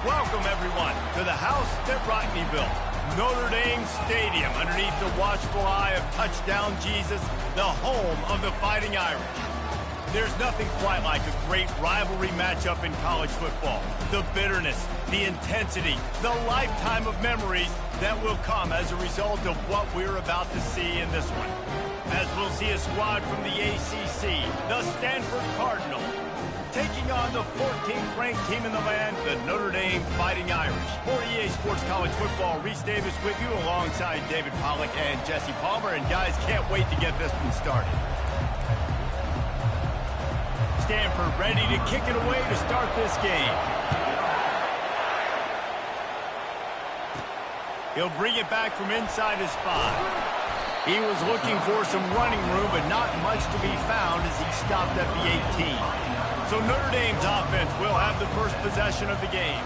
Welcome, everyone, to the house that Rodney built. Notre Dame Stadium, underneath the watchful eye of Touchdown Jesus, the home of the Fighting Irish. There's nothing quite like a great rivalry matchup in college football. The bitterness, the intensity, the lifetime of memories that will come as a result of what we're about to see in this one. As we'll see a squad from the ACC, the Stanford Cardinals, taking on the 14th ranked team in the land, the Notre Dame Fighting Irish. For EA Sports College Football, Reese Davis with you alongside David Pollack and Jesse Palmer. And guys, can't wait to get this one started. Stanford ready to kick it away to start this game. He'll bring it back from inside his 5. He was looking for some running room, but not much to be found as he stopped at the 18. So Notre Dame's offense will have the first possession of the game.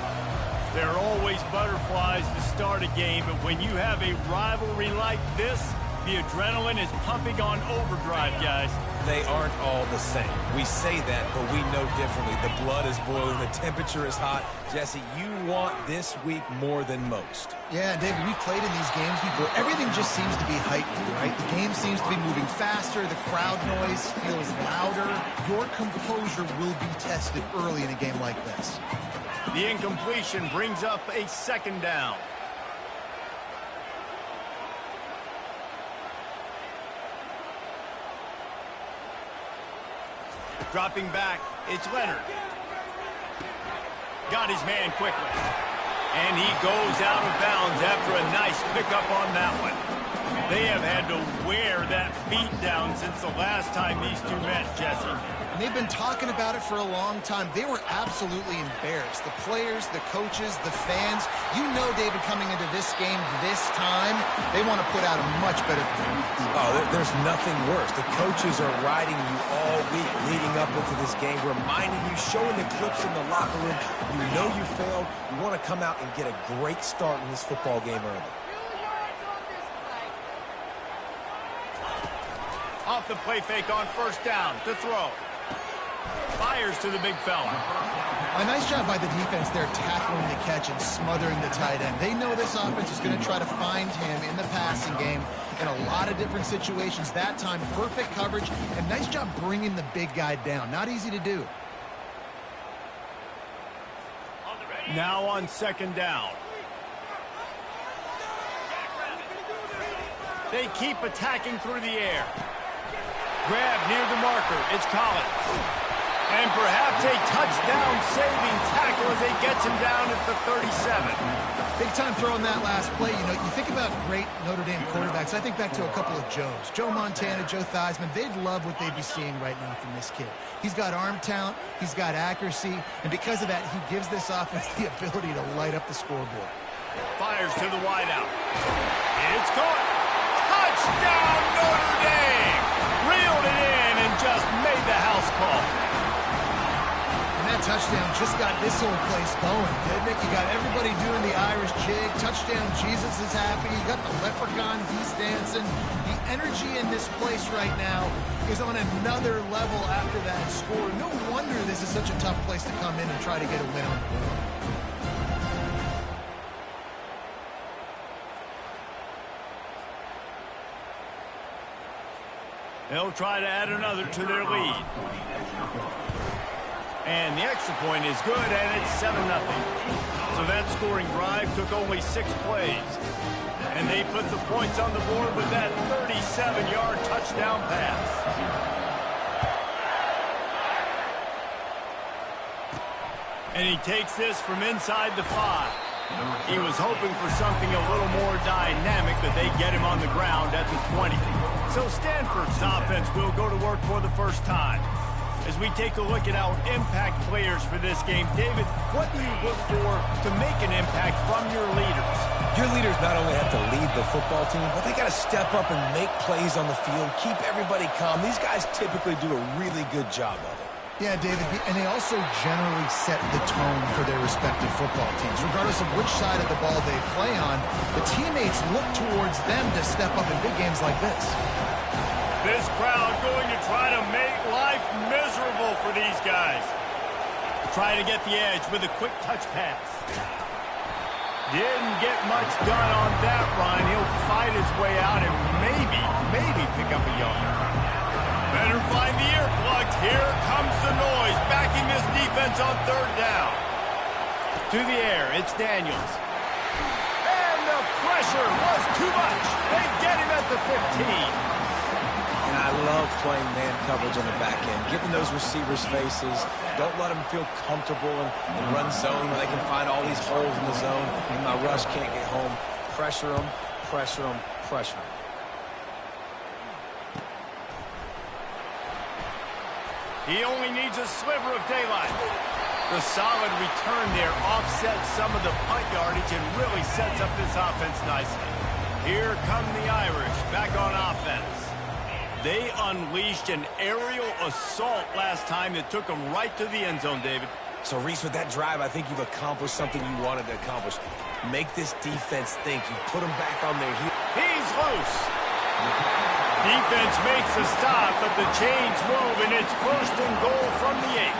There are always butterflies to start a game, but when you have a rivalry like this, the adrenaline is pumping on overdrive, guys. They aren't all the same. We say that, but we know differently. The blood is boiling. The temperature is hot. Jesse, you want this week more than most. Yeah, David, we've played in these games before. Everything just seems to be heightened, right? The game seems to be moving faster. The crowd noise feels louder. Your composure will be tested early in a game like this. The incompletion brings up a second down. Dropping back, it's Leonard. Got his man quickly. And he goes out of bounds after a nice pickup on that one. They have had to wear that beat down since the last time these two met, Jesse. And they've been talking about it for a long time. They were absolutely embarrassed. The players, the coaches, the fans. You know, David, coming into this game this time, they want to put out a much better performance. Oh, there's nothing worse. The coaches are riding you all week leading up into this game, reminding you, showing the clips in the locker room. You know you failed. You want to come out and get a great start in this football game early. Off the play fake on first down to throw. Fires to the big fella. A nice job by the defense there tackling the catch and smothering the tight end. They know this offense is going to try to find him in the passing game in a lot of different situations. That time, perfect coverage, and nice job bringing the big guy down. Not easy to do. Now on second down. They keep attacking through the air. Grab near the marker. It's Collins. And perhaps a touchdown-saving tackle as he gets him down at the 37. Big time throw on that last play. You know, you think about great Notre Dame quarterbacks. I think back to a couple of Joes. Joe Montana, Joe Theismann. They'd love what they'd be seeing right now from this kid. He's got arm talent. He's got accuracy. And because of that, he gives this offense the ability to light up the scoreboard. Fires to the wideout. It's caught. Touchdown, Notre Dame! Reeled it in and just made the house call. And that touchdown just got this whole place going, didn't it? You got everybody doing the Irish jig. Touchdown, Jesus is happy. You got the leprechaun, he's dancing. The energy in this place right now is on another level after that score. No wonder this is such a tough place to come in and try to get a win on the board. They'll try to add another to their lead. And the extra point is good, and it's 7-0. So that scoring drive took only 6 plays. And they put the points on the board with that 37-yard touchdown pass. And he takes this from inside the 5. He was hoping for something a little more dynamic, but they get him on the ground at the 20. So Stanford's offense will go to work for the first time. As we take a look at our impact players for this game, David, what do you look for to make an impact from your leaders? Your leaders not only have to lead the football team, but they got to step up and make plays on the field, keep everybody calm. These guys typically do a really good job of it. Yeah, David, and they also generally set the tone for their respective football teams. Regardless of which side of the ball they play on, the teammates look towards them to step up in big games like this. This crowd going to try to make life miserable for these guys. trying to get the edge with a quick touch pass. Didn't get much done on that run. He'll fight his way out and maybe pick up a yard. Better find the earplugs. Here comes the noise, backing this defense on third down. To the air, it's Daniels. And the pressure was too much. They get him at the 15. And I love playing man coverage on the back end, giving those receivers faces. Don't let them feel comfortable in run zone where they can find all these holes in the zone and my rush can't get home. Pressure them, pressure them, pressure them. He only needs a sliver of daylight. The solid return there offsets some of the punt yardage and really sets up this offense nicely. Here come the Irish back on offense. They unleashed an aerial assault last time that took them right to the end zone, David. So, Reese, with that drive, I think you've accomplished something you wanted to accomplish. Make this defense think. You put them back on their heels. He's loose. Defense makes a stop, but the chains move, and it's first and goal from the 8.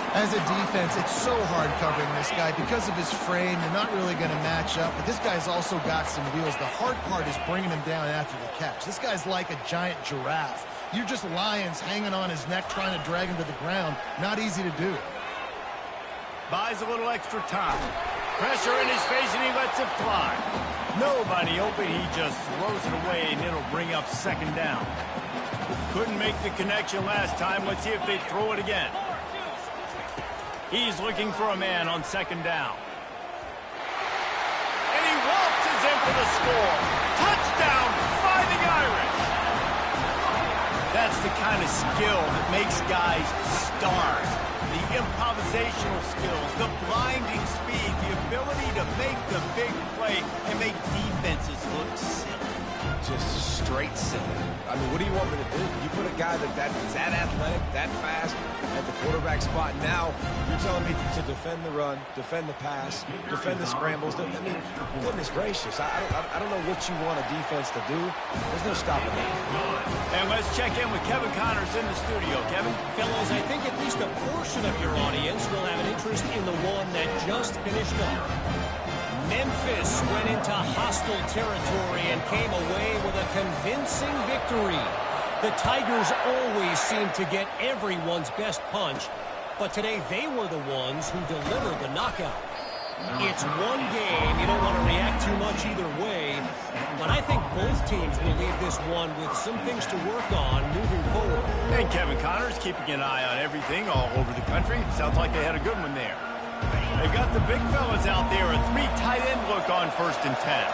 As a defense, it's so hard covering this guy. Because of his frame, you're not really going to match up. But this guy's also got some wheels. The hard part is bringing him down after the catch. This guy's like a giant giraffe. You're just lions hanging on his neck trying to drag him to the ground. Not easy to do. Buys a little extra time. Pressure in his face, and he lets it fly. Nobody open. He just throws it away, and it'll bring up second down. Couldn't make the connection last time. Let's see if they throw it again. He's looking for a man on second down. And he waltzes in for the score. Touchdown, Fighting Irish. That's the kind of skill that makes guys stars. The improvisational skills, the blinding speed, the ability to make the big play and make defenses look silly. Just straight silly. I mean, what do you want me to do? You put a guy that's that athletic, that fast at the quarterback spot. Now you're telling me to defend the run, defend the pass, defend the scrambles. I mean, goodness gracious. I don't know what you want a defense to do. There's no stopping that. And let's check in with Kevin Connors in the studio. Kevin? Fellas, I think at least a portion of your audience will have an interest in the one that just finished up. Memphis went into hostile territory and came away with a convincing victory. The Tigers always seem to get everyone's best punch, but today they were the ones who delivered the knockout. It's one game. You don't want to react too much either way, but I think both teams will leave this one with some things to work on moving forward. And Kevin Connors keeping an eye on everything all over the country. Sounds like they had a good one there. They've got the big fellas out there. A 3 tight end look on 1st and 10.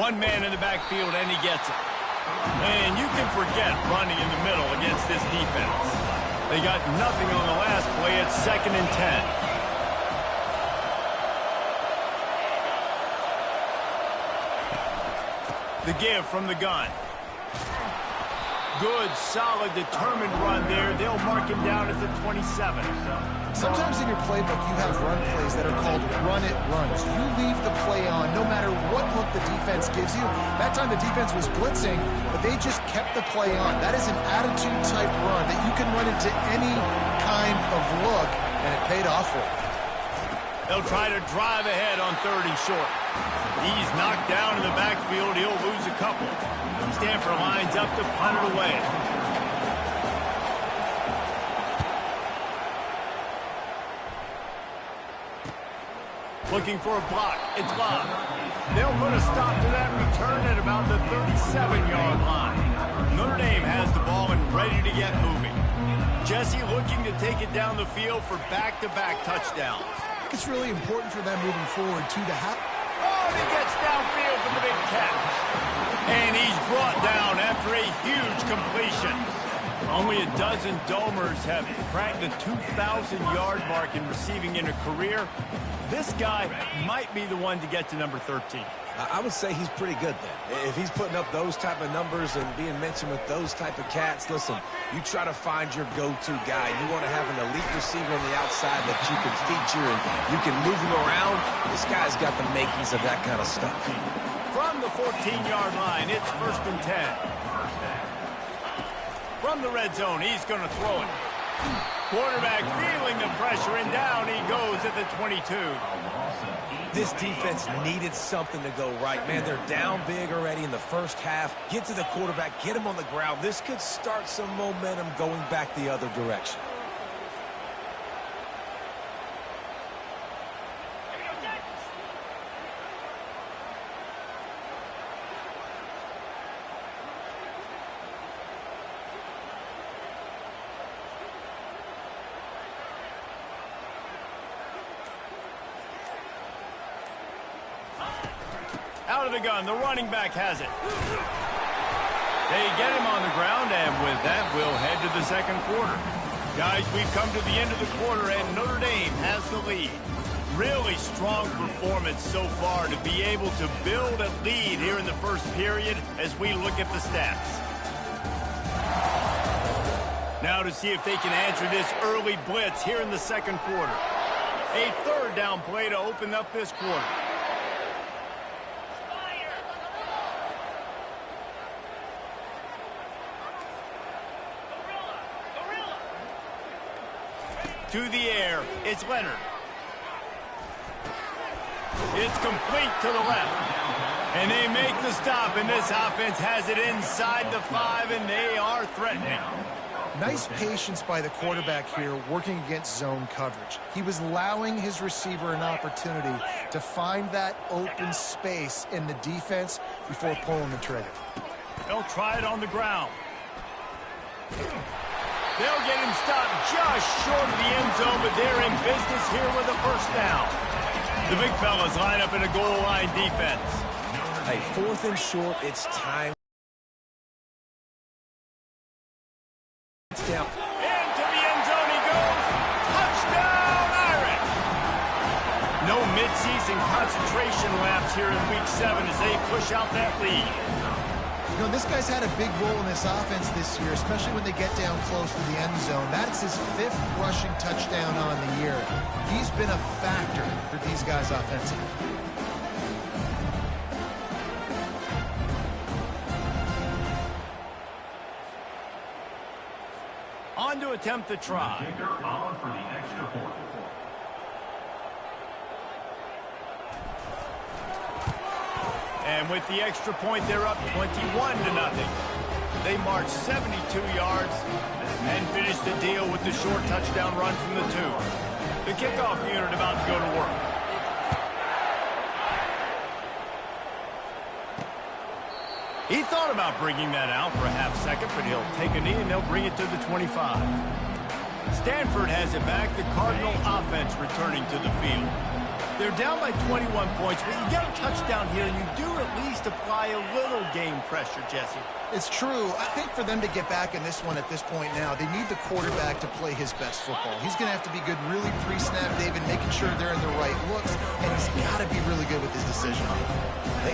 One man in the backfield, and he gets it. And you can forget running in the middle against this defense. They got nothing on the last play. It's 2nd and 10. The give from the gun. Good, solid, determined run there. They'll mark him down at the 27. Sometimes in your playbook, you have run plays that are called run-it runs. You leave the play on no matter what look the defense gives you. That time the defense was blitzing, but they just kept the play on. That is an attitude-type run that you can run into any kind of look, and it paid off for them. They'll try to drive ahead on 3rd and short. He's knocked down in the backfield. He'll lose a couple. Stanford lines up to punt it away. Looking for a block. It's blocked. They'll put a stop to that return at about the 37-yard line. Notre Dame has the ball and ready to get moving. Jesse looking to take it down the field for back-to-back touchdowns. I think it's really important for them moving forward, too, to have... Oh, and he gets downfield for the big catch. And he's brought down after a huge completion. Only a dozen Domers have cracked the 2,000-yard mark in receiving in a career. This guy might be the one to get to number 13. I would say he's pretty good then. If he's putting up those type of numbers and being mentioned with those type of cats, listen, you try to find your go-to guy. You want to have an elite receiver on the outside that you can feature and you can move him around. This guy's got the makings of that kind of stuff. From from the 14-yard line. It's 1st and 10. From the red zone, he's going to throw it. Quarterback feeling the pressure, and down he goes at the 22. This defense needed something to go right. Man, they're down big already in the first half. Get to the quarterback, get him on the ground. This could start some momentum going back the other direction. Out of the gun, the running back has it. They get him on the ground, and with that, we'll head to the second quarter. Guys, we've come to the end of the quarter, and Notre Dame has the lead. Really strong performance so far to be able to build a lead here in the first period as we look at the stats. Now to see if they can answer this early blitz here in the second quarter. A third down play to open up this quarter. To the air, it's Leonard. It's complete to the left. And they make the stop, and this offense has it inside the 5, and they are threatening. Nice patience by the quarterback here working against zone coverage. He was allowing his receiver an opportunity to find that open space in the defense before pulling the trigger. They'll try it on the ground. They'll get him stopped just short of the end zone, but they're in business here with a first down. The big fellas line up in a goal line defense. Hey, 4th and short, it's time. It's down. Into the end zone he goes. Touchdown, Irish! No midseason concentration laps here in Week 7 as they push out that lead. You know, this guy's had a big role in this offense this year, especially when they get down close to the end zone. That's his 5th rushing touchdown on the year. He's been a factor for these guys offensively. On to attempt the try. And with the extra point, they're up 21-0. They march 72 yards and finish the deal with the short touchdown run from the 2. The kickoff unit about to go to work. He thought about bringing that out for a half second, but he'll take a knee and they'll bring it to the 25. Stanford has it back. The Cardinal offense returning to the field. They're down by 21 points, but you get a touchdown here, and you do at least apply a little game pressure, Jesse. It's true. I think for them to get back in this one at this point now, they need the quarterback to play his best football. He's going to have to be good really pre-snap, David, making sure they're in the right looks, and he's got to be really good with his decision.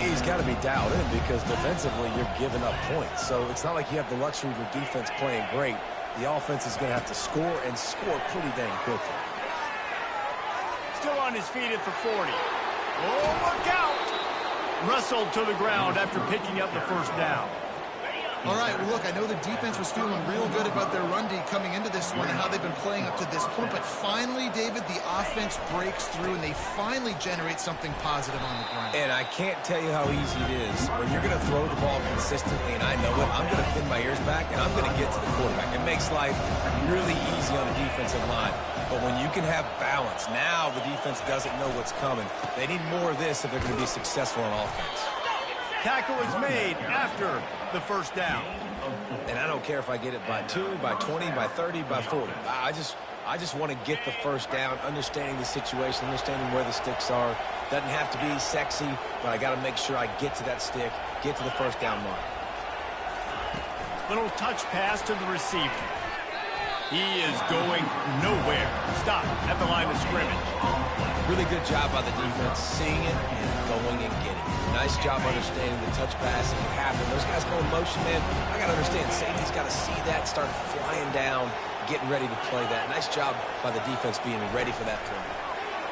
He's got to be dialed in because defensively you're giving up points. So it's not like you have the luxury of your defense playing great. The offense is going to have to score and score pretty dang quickly. Still on his feet at the 40. Oh, look out! Wrestled to the ground after picking up the first down. All right, well, look, I know the defense was feeling real good about their run D coming into this one and how they've been playing up to this point, but finally, David, the offense breaks through and they finally generate something positive on the ground. And I can't tell you how easy it is. When you're going to throw the ball consistently, and I know it, I'm going to pin my ears back and I'm going to get to the quarterback. It makes life really easy on the defensive line. But when you can have balance, now the defense doesn't know what's coming. They need more of this if they're going to be successful on offense. Tackle is made after the first down. And I don't care if I get it by 2, by 20, by 30, by 40. I just want to get the first down, understanding the situation, understanding where the sticks are. Doesn't have to be sexy, but I got to make sure I get to that stick, get to the first down mark. Little touch pass to the receiver. He is going nowhere. Stop at the line of scrimmage. Really good job by the defense, seeing it and going and getting it. Nice job understanding the touch pass. It can happen. Those guys go in motion, man. I got to understand, safety's got to see that, start flying down, getting ready to play that. Nice job by the defense being ready for that play.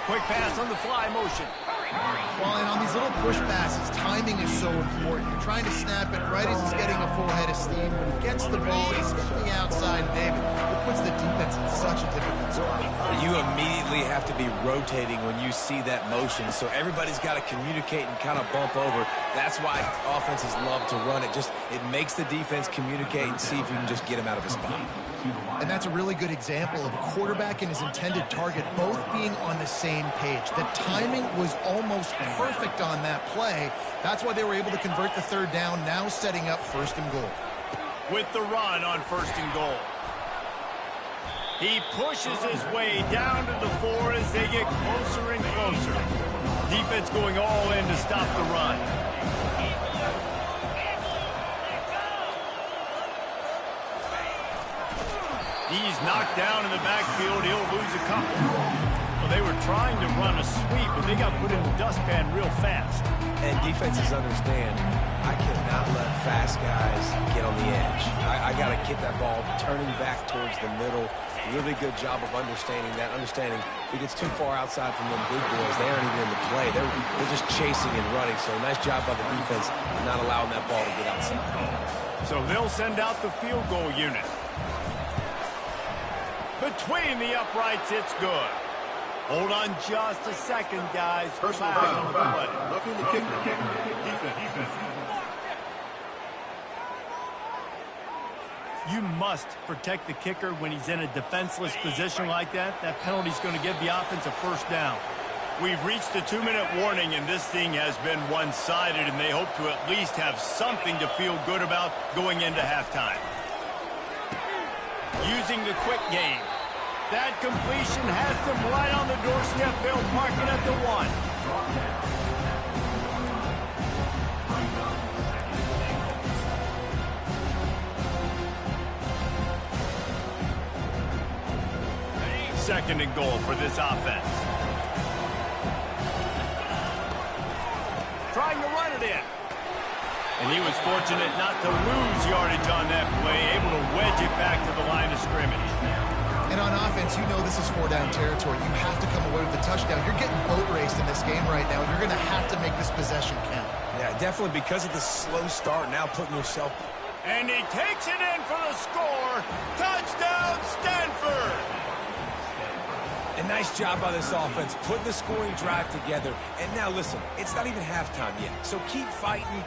Quick pass on the fly motion. Well, and on these little push passes, timing is so important. You're trying to snap it right as he's getting a full head of steam. When he gets the ball, he's stepping outside, David. It puts the defense in such a difficult spot. You immediately have to be rotating when you see that motion, so everybody's got to communicate and kind of bump over. That's why offenses love to run it. It makes the defense communicate and see if you can just get him out of his spot. And that's a really good example of a quarterback and his intended target both being on the same page. The timing was almost perfect on that play. That's why they were able to convert the third down, now setting up 1st and goal. With the run on 1st and goal. He pushes his way down to the 4 as they get closer and closer. Defense going all in to stop the run. He's knocked down in the backfield. He'll lose a couple. Well, they were trying to run a sweep, but they got put in the dustpan real fast. And defenses understand, I cannot let fast guys get on the edge. I got to get that ball turning back towards the middle. Really good job of understanding that. Understanding if he gets too far outside from them big boys, they aren't even in the play. They're just chasing and running. So nice job by the defense not allowing that ball to get outside. So they'll send out the field goal unit. Between the uprights, it's good. Hold on just a second, guys. Personal foul. Roughing the kicker. Defense. You must protect the kicker when he's in a defenseless position like that. That penalty's going to give the offense a 1st down. We've reached the 2-minute warning, and this thing has been one-sided, and they hope to at least have something to feel good about going into halftime. Using the quick game. That completion has them right on the doorstep. They'll mark it at the 1. Second and goal for this offense. Trying to run it in. And he was fortunate not to lose yardage on that play, able to wedge it back to the line of scrimmage. And on offense, you know this is 4-down territory. You have to come away with a touchdown. You're getting boat raced in this game right now. You're going to have to make this possession count. Yeah, definitely because of the slow start, now putting yourself. And he takes it in for the score. Touchdown, Stanford! A nice job by this offense, putting the scoring drive together. And now, listen, it's not even halftime yet. So keep fighting,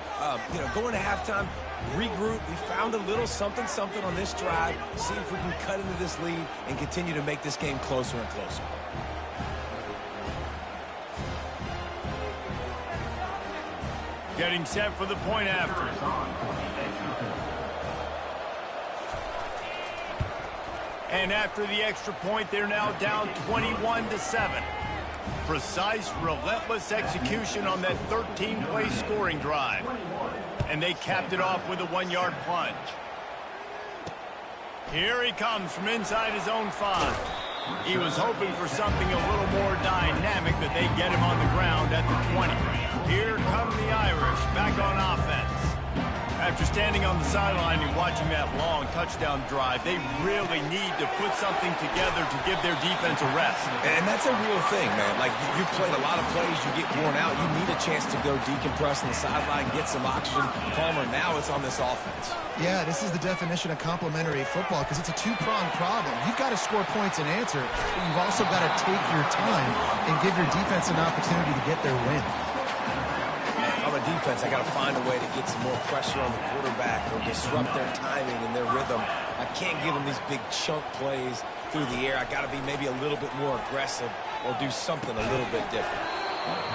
going to halftime, regroup. We found a little something on this drive. See if we can cut into this lead and continue to make this game closer and closer. Getting set for the point after. And after the extra point, they're now down 21-7. Precise, relentless execution on that 13-play scoring drive. And they capped it off with a 1-yard plunge. Here he comes from inside his own 5. He was hoping for something a little more dynamic, but they get him on the ground at the 20. Here come the Irish back on offense. After standing on the sideline and watching that long touchdown drive, they really need to put something together to give their defense a rest. And that's a real thing, man. Like, you played a lot of plays, you get worn out, you need a chance to go decompress on the sideline, get some oxygen. Palmer, now it's on this offense. Yeah, this is the definition of complementary football because it's a two-pronged problem. You've got to score points and answer, but you've also got to take your time and give your defense an opportunity to get their win. On the defense, I got to find a way to get some more pressure on the quarterback or disrupt their timing and their rhythm. I can't give them these big chunk plays through the air. I got to be maybe a little bit more aggressive or do something a little bit different.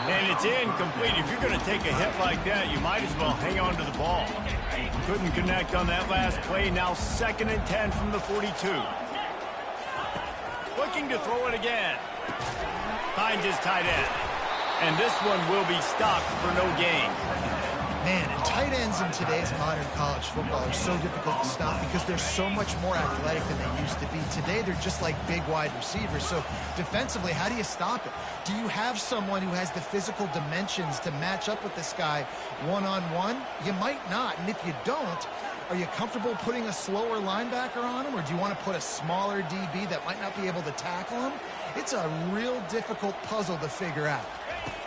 And it's incomplete. If you're going to take a hit like that, you might as well hang on to the ball. Couldn't connect on that last play. Now 2nd and 10 from the 42. Looking to throw it again. Finds his tight end. And this one will be stopped for no gain. Man, and tight ends in today's modern college football are so difficult to stop because they're so much more athletic than they used to be. Today, they're just like big wide receivers. So defensively, how do you stop it? Do you have someone who has the physical dimensions to match up with this guy one-on-one? You might not. And if you don't, Are you comfortable putting a slower linebacker on him, or do you want to put a smaller DB that might not be able to tackle him? It's a real difficult puzzle to figure out.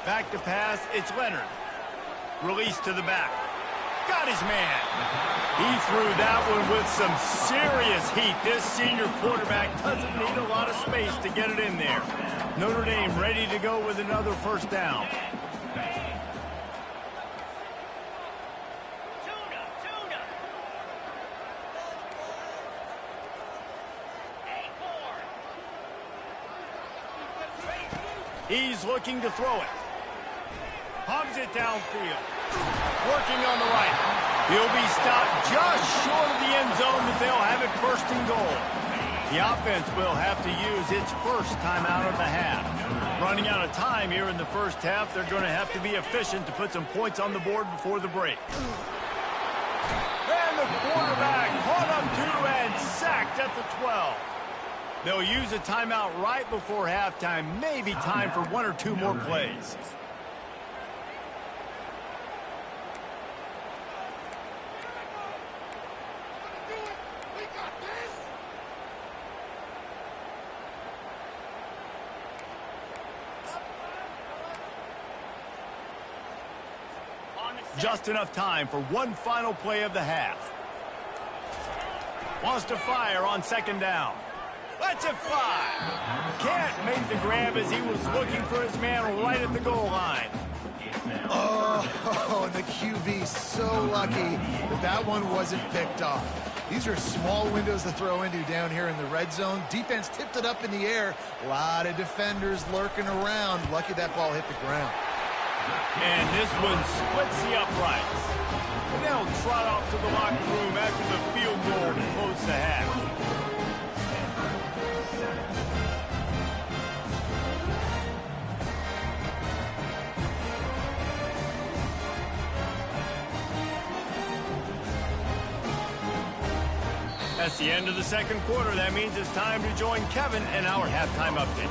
Back to pass, it's Leonard. Release to the back. Got his man. He threw that one with some serious heat. This senior quarterback doesn't need a lot of space to get it in there. Notre Dame ready to go with another first down. He's looking to throw it. Hogs it downfield. Working on the right. He'll be stopped just short of the end zone, but they'll have it first and goal. The offense will have to use its first timeout of the half. Running out of time here in the first half, they're going to have to be efficient to put some points on the board before the break. And the quarterback caught up to and sacked at the 12. They'll use a timeout right before halftime, maybe time for one or two more plays. Just enough time for one final play of the half. Wants to fire on second down. Lets it fly. Can't make the grab as he was looking for his man right at the goal line. Oh, the QB so lucky that that one wasn't picked off. These are small windows to throw into down here in the red zone. Defense tipped it up in the air. A lot of defenders lurking around. Lucky that ball hit the ground. And this one splits the uprights. And they'll trot off to the locker room after the field goal to close the half. That's the end of the second quarter. That means it's time to join Kevin in our halftime update.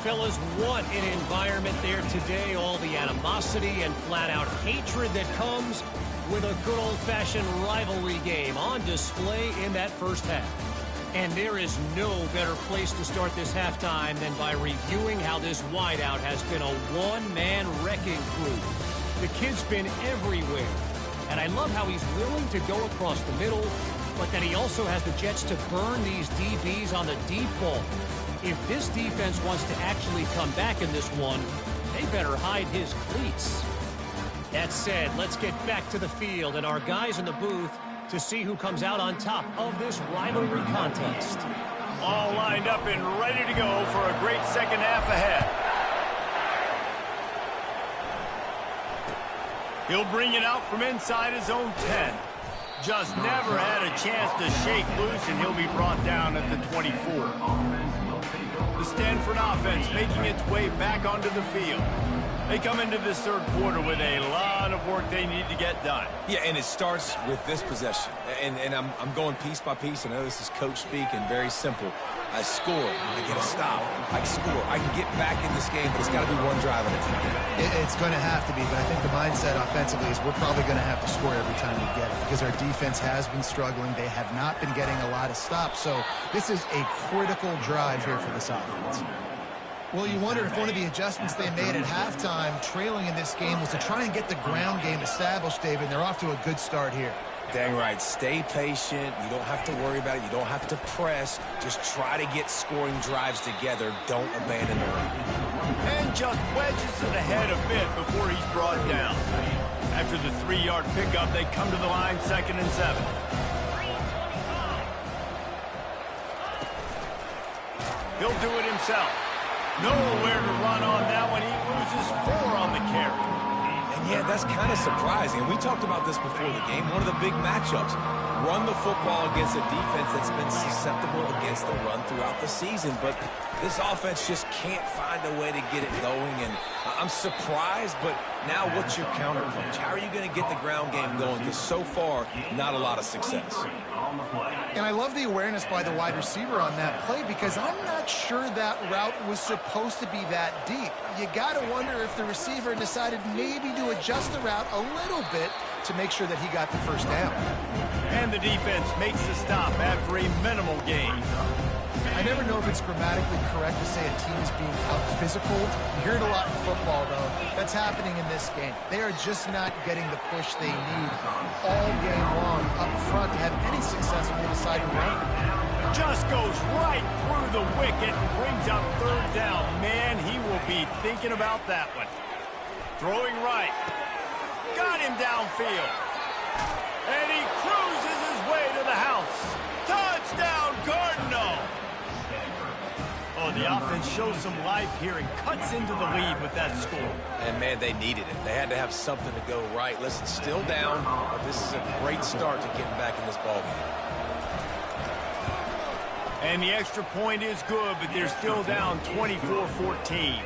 Fellas, what an environment there today. All the animosity and flat-out hatred that comes with a good old-fashioned rivalry game on display in that first half. And there is no better place to start this halftime than by reviewing how this wideout has been a one-man wrecking crew. The kid's been everywhere. And I love how he's willing to go across the middle, but that he also has the jets to burn these DBs on the deep ball. If this defense wants to actually come back in this one, they better hide his cleats. That said, let's get back to the field and our guys in the booth to see who comes out on top of this rivalry contest. All lined up and ready to go for a great second half ahead. He'll bring it out from inside his own 10. Just never had a chance to shake loose, and he'll be brought down at the 24. The Stanford offense making its way back onto the field. They come into this third quarter with a lot of work they need to get done. Yeah, and it starts with this possession. And I'm going piece by piece. I know this is coach speak and very simple. I score, I get a stop, I score. I can get back in this game, but it's got to be one drive at a time. It's going to have to be, but I think the mindset offensively is we're probably going to have to score every time we get it because our defense has been struggling. They have not been getting a lot of stops, so this is a critical drive here for this offense. Well, you wonder if one of the adjustments they made at halftime, trailing in this game, was to try and get the ground game established, David, and they're off to a good start here. Dang right. Stay patient. You don't have to worry about it. You don't have to press. Just try to get scoring drives together. Don't abandon the run. And just wedges it ahead a bit before he's brought down. After the 3-yard pickup, they come to the line 2nd and 7. He'll do it himself. Nowhere to run on that one. He loses 4 on the carry. Yeah, that's kind of surprising. And we talked about this before the game. One of the big matchups. Run the football against a defense that's been susceptible against the run throughout the season. But this offense just can't find a way to get it going. And I'm surprised, but now what's your counterpunch? How are you going to get the ground game going? Because so far, not a lot of success. And I love the awareness by the wide receiver on that play because I'm not sure that route was supposed to be that deep. You got to wonder if the receiver decided maybe to adjust the route a little bit to make sure that he got the first down. And the defense makes the stop after a minimal gain. I never know if it's grammatically correct to say a team is being out-physical. You hear it a lot in football, though. That's happening in this game. They are just not getting the push they need all game long up front to have any success when they decide to run. Just goes right through the wicket and brings up third down. Man, he will be thinking about that one. Throwing right. Got him downfield. And he cruises his way to the house. Touchdown, Cardinal! Oh, the offense shows some life here and cuts into the lead with that score. And, man, they needed it. They had to have something to go right. Listen, still down, but this is a great start to getting back in this ballgame. And the extra point is good, but they're still down 24-14.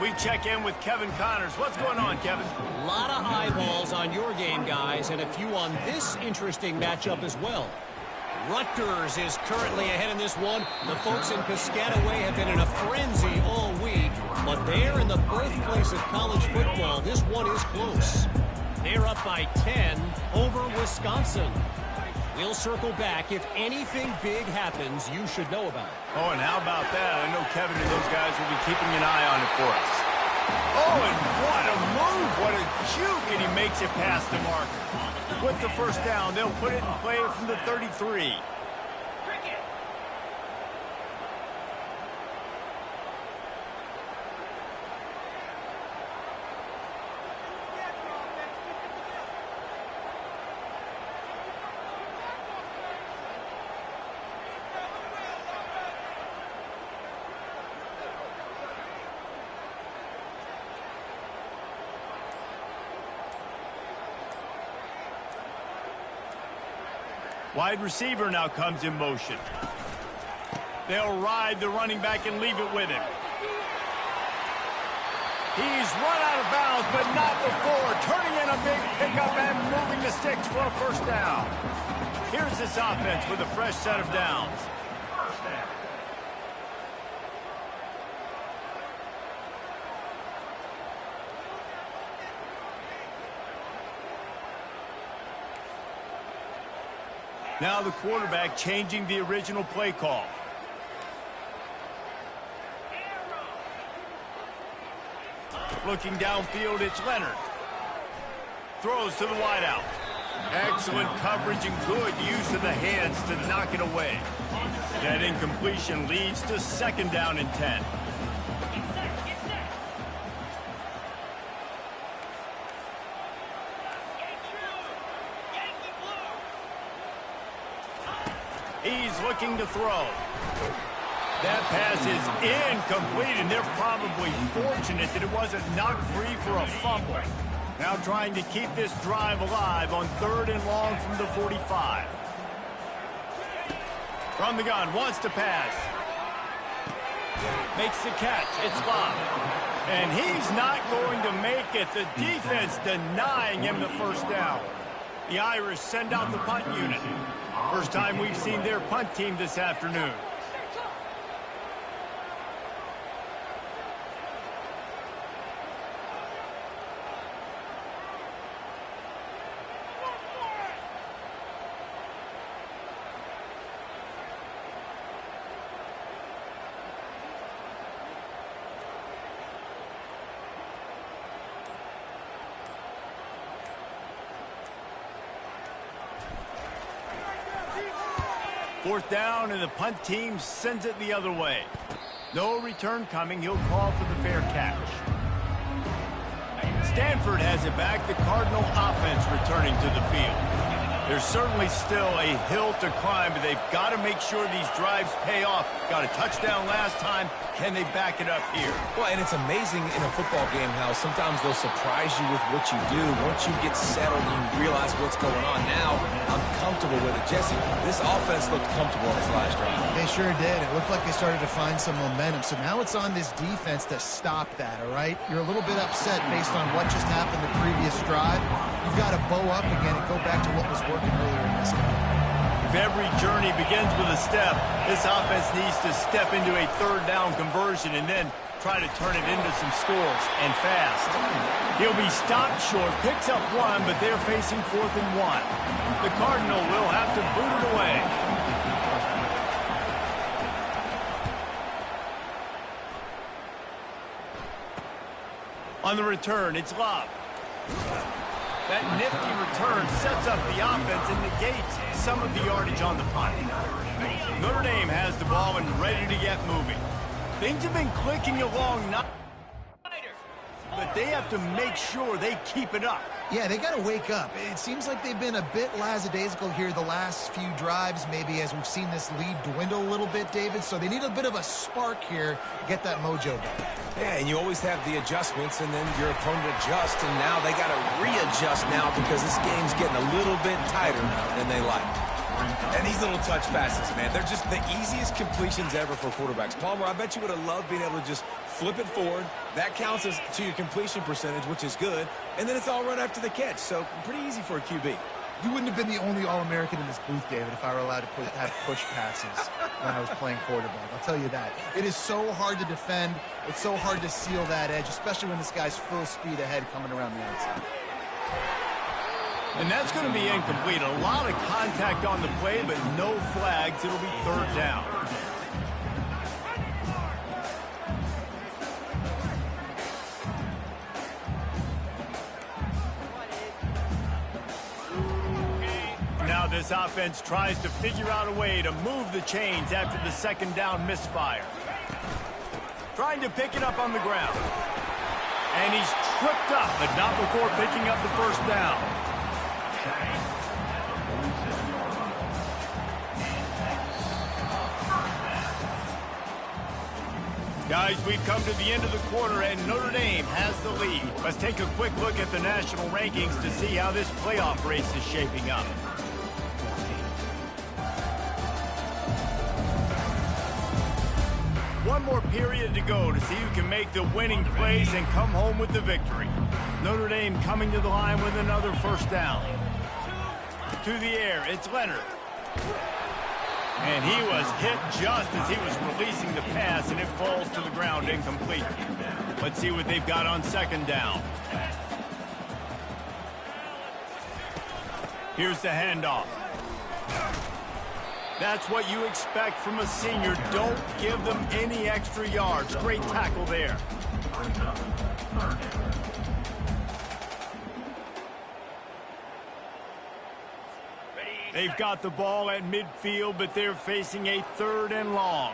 We check in with Kevin Connors. What's going on, Kevin? A lot of eyeballs on your game, guys, and a few on this interesting matchup as well. Rutgers is currently ahead in this one. The folks in Piscataway have been in a frenzy all week, but they're in the birthplace of college football. This one is close. They're up by 10 over Wisconsin. We'll circle back. If anything big happens, you should know about it. Oh, and how about that? I know Kevin and those guys will be keeping an eye on it for us. Oh, and what a move. What a juke, and he makes it past the marker. With the first down, they'll put it in play from the 33. Wide receiver now comes in motion. They'll ride the running back and leave it with him. He's run out of bounds, but not before. Turning in a big pickup and moving the sticks for a first down. Here's this offense with a fresh set of downs. Now the quarterback changing the original play call. Looking downfield, it's Leonard. Throws to the wideout. Excellent coverage and good use of the hands to knock it away. That incompletion leads to second down and 10. He's looking to throw. That pass is incomplete, and they're probably fortunate that it wasn't knocked free for a fumble. Now trying to keep this drive alive on 3rd and long from the 45. From the gun, wants to pass. Makes the catch. It's Bob. And he's not going to make it. The defense denying him the first down. The Irish send out the punt unit. First time we've seen their punt team this afternoon. Fourth down, and the punt team sends it the other way. No return coming. He'll call for the fair catch. Stanford has it back. The Cardinal offense returning to the field. There's certainly still a hill to climb, but they've got to make sure these drives pay off. Got a touchdown last time. Can they back it up here? Well, and it's amazing in a football game how sometimes they'll surprise you with what you do. Once you get settled, you realize what's going on. Now, I'm comfortable with it. Jesse, this offense looked comfortable on this last drive. They sure did. It looked like they started to find some momentum. So now it's on this defense to stop that, all right? You're a little bit upset based on what just happened the previous drive. You've got to bow up again and go back to what was working earlier in this game. If every journey begins with a step, this offense needs to step into a 3rd down conversion and then try to turn it into some scores, and fast. He'll be stopped short, picks up one, but they're facing 4th and 1. The Cardinal will have to boot it away. On the return, it's Love. That nifty return sets up the offense and negates some of the yardage on the punt. Notre Dame has the ball and ready to get moving. Things have been clicking along, but they have to make sure they keep it up. Yeah, they got to wake up. It seems like they've been a bit lackadaisical here the last few drives, maybe as we've seen this lead dwindle a little bit, David. So they need a bit of a spark here to get that mojo back. Yeah, and you always have the adjustments, and then your opponent adjusts, and now they got to readjust now because this game's getting a little bit tighter than they like. And these little touch passes, man, they're just the easiest completions ever for quarterbacks. Palmer, I bet you would have loved being able to just flip it forward. That counts as to your completion percentage, which is good. And then it's all run after the catch, so pretty easy for a QB. You wouldn't have been the only All-American in this booth, David, if I were allowed to have push passes when I was playing quarterback. I'll tell you that. It is so hard to defend. It's so hard to seal that edge, especially when this guy's full speed ahead coming around the outside. And that's going to be incomplete. A lot of contact on the play, but no flags. It'll be 3rd down. Now this offense tries to figure out a way to move the chains after the 2nd down misfire. Trying to pick it up on the ground. And he's tripped up, but not before picking up the 1st down. Guys, we've come to the end of the quarter, and Notre Dame has the lead. Let's take a quick look at the national rankings to see how this playoff race is shaping up. One more period to go to see who can make the winning plays and come home with the victory. Notre Dame coming to the line with another 1st down. To the air, it's Leonard. And he was hit just as he was releasing the pass, and it falls to the ground incomplete. Let's see what they've got on 2nd down. Here's the handoff. That's what you expect from a senior. Don't give them any extra yards. Great tackle there. They've got the ball at midfield, but they're facing a 3rd and long.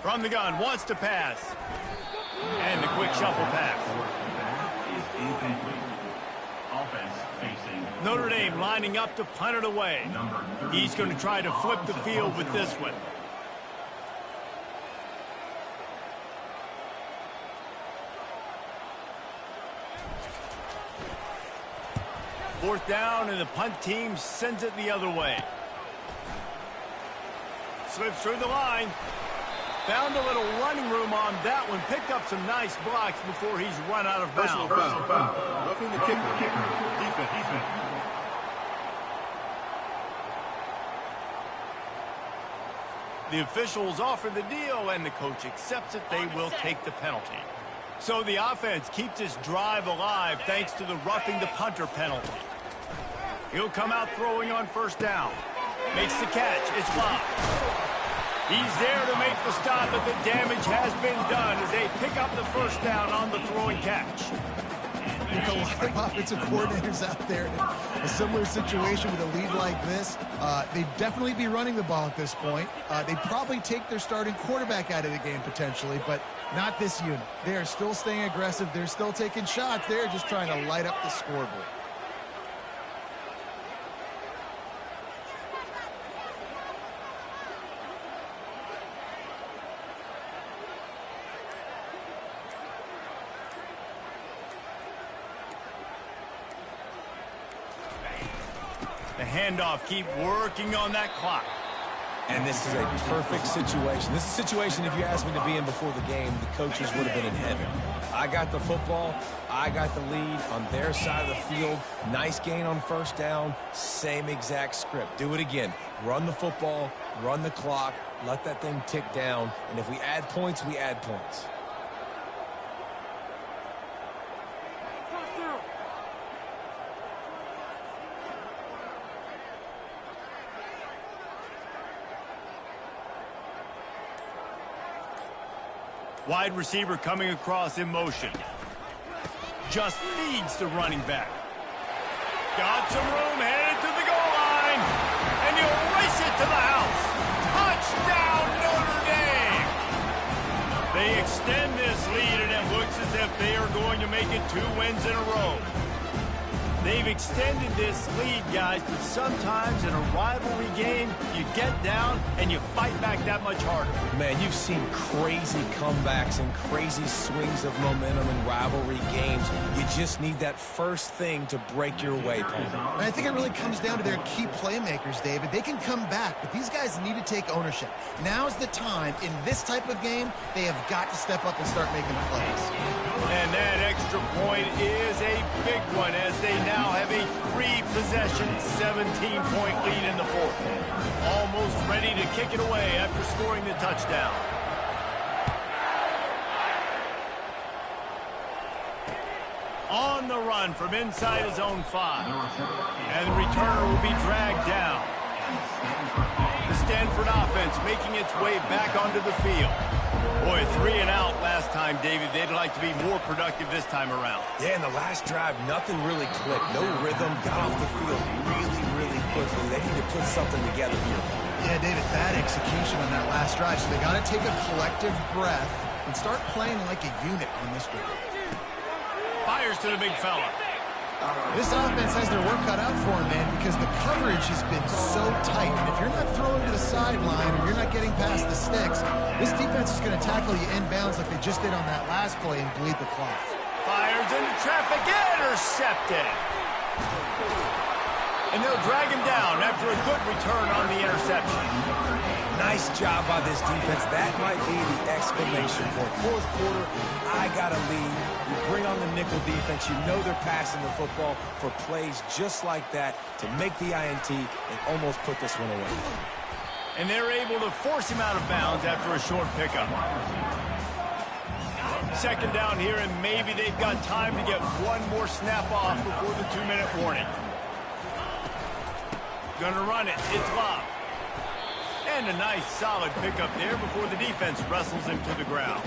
From the gun, wants to pass. And the quick shuffle pass. Notre Dame lining up to punt it away. He's going to try to flip the field with this one. Fourth down, and the punt team sends it the other way. Slips through the line. Found a little running room on that one. Picked up some nice blocks before he's run out of bounds. Roughing the kicker. Defense. The officials offer the deal, and the coach accepts it. They will take the penalty. So the offense keeps this drive alive thanks to the roughing the punter penalty. He'll come out throwing on 1st down. Makes the catch. It's Love. He's there to make the stop, but the damage has been done as they pick up the 1st down on the throwing catch. There's a lot of offensive coordinators out there in a similar situation with a lead like this. They'd definitely be running the ball at this point. They'd probably take their starting quarterback out of the game potentially, but not this unit. They are still staying aggressive. They're still taking shots. They're just trying to light up the scoreboard. handoff. Keep working on that clock. And this is a perfect situation. This is a situation, if you asked me to be in before the game, the coaches would have been in heaven. I got the football. I got the lead on their side of the field. Nice gain on first down. Same exact script. Do it again. Run the football, run the clock, let that thing tick down. And if we add points, we add points. Wide receiver coming across in motion. Just feeds the running back. Got some room, headed to the goal line. And he'll race it to the house. Touchdown, Notre Dame! They extend this lead, and it looks as if they are going to make it 2 wins in a row. They've extended this lead, guys, but sometimes in a rivalry game, you get down and you fight back that much harder. Man, you've seen crazy comebacks and crazy swings of momentum in rivalry games. You just need that first thing to break your way, Paul. And I think it really comes down to their key playmakers, David. They can come back, but these guys need to take ownership. Now's the time. In this type of game, they have got to step up and start making plays. And that extra point is a big one as they now have a 3-possession, 17-point lead in the fourth. Almost ready to kick it away after scoring the touchdown. On the run from inside his own 5. And the returner will be dragged down. The Stanford offense making its way back onto the field. Boy, 3 and out last time, David. They'd like to be more productive this time around. Yeah, in the last drive, nothing really clicked. No rhythm, got off the field really quickly. They need to put something together here. Yeah, David, bad execution on that last drive. So they got to take a collective breath and start playing like a unit on this drive. Fires to the big fella. This offense has their work cut out for them, man, because the coverage has been so tight. And if you're not throwing to the sideline or you're not getting past the sticks, this defense is going to tackle you inbounds like they just did on that last play and bleed the clock. Fires into traffic, intercepted. And they'll drag him down after a good return on the interception. Nice job by this defense. That might be the exclamation point. Fourth quarter, I got a lead. You bring on the nickel defense. You know they're passing the football for plays just like that to make the INT and almost put this one away. And they're able to force him out of bounds after a short pickup. Second down here, and maybe they've got time to get one more snap off before the 2-minute warning. Gonna run it. It's Love. And a nice solid pickup there before the defense wrestles him to the ground.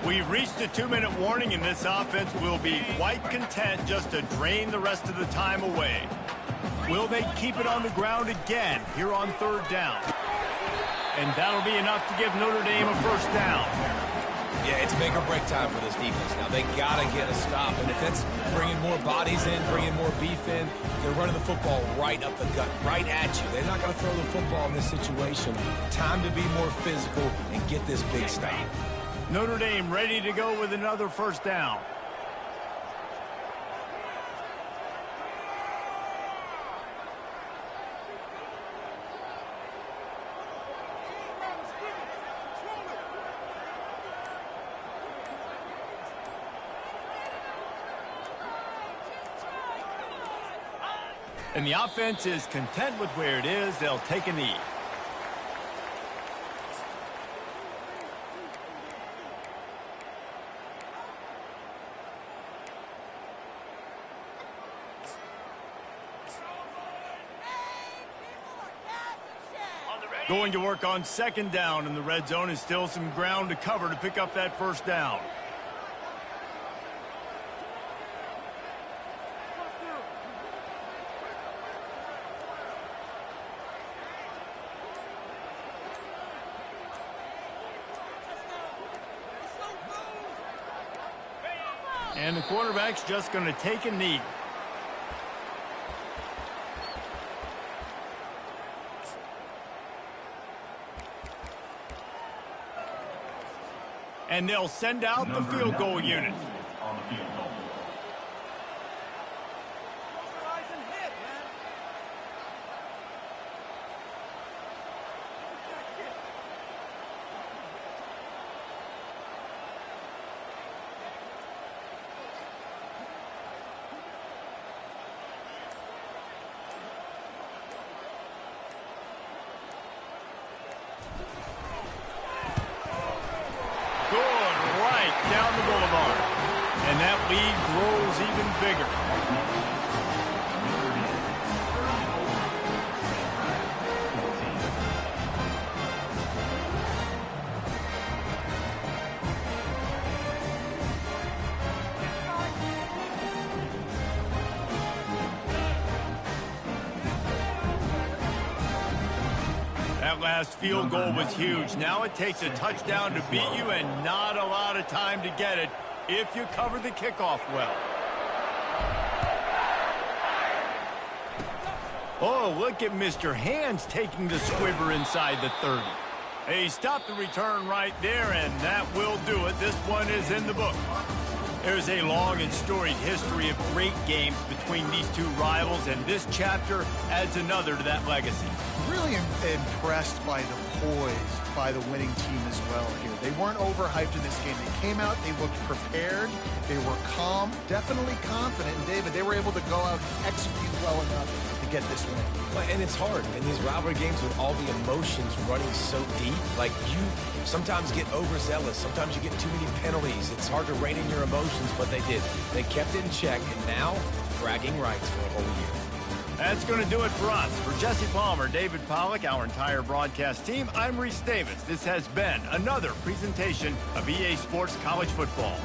We've reached the 2-minute warning, and this offense will be quite content just to drain the rest of the time away. Will they keep it on the ground again here on 3rd down? And that'll be enough to give Notre Dame a first down. Yeah, it's make or break time for this defense. Now, they got to get a stop. And if that's bringing more bodies in, bringing more beef in, they're running the football right up the gut, right at you. They're not going to throw the football in this situation. Time to be more physical and get this big stop. Notre Dame ready to go with another first down. And the offense is content with where it is. They'll take a knee. Going to work on 2nd down in the red zone is still some ground to cover to pick up that first down. And the quarterback's just going to take a knee. And they'll send out the field goal unit. lead grows even bigger. That last field goal was huge. Now it takes a touchdown to beat you and not a lot of time to get it if you cover the kickoff well. Oh, look at Mr. Hands taking the squibber inside the 30. He stopped the return right there, and that will do it. This one is in the book. There's a long and storied history of great games between these two rivals, and this chapter adds another to that legacy. Really impressed by the poise by the winning team as well here. They weren't overhyped in this game. They came out, they looked prepared, they were calm, definitely confident. And David, they were able to go out and execute well enough to get this win. And it's hard in these rivalry games with all the emotions running so deep. Like, you sometimes get overzealous. Sometimes you get too many penalties. It's hard to rein in your emotions, but they did. They kept it in check, and now bragging rights for a whole year. That's going to do it for us. For Jesse Palmer, David Pollack, our entire broadcast team, I'm Reese Davis. This has been another presentation of EA Sports College Football.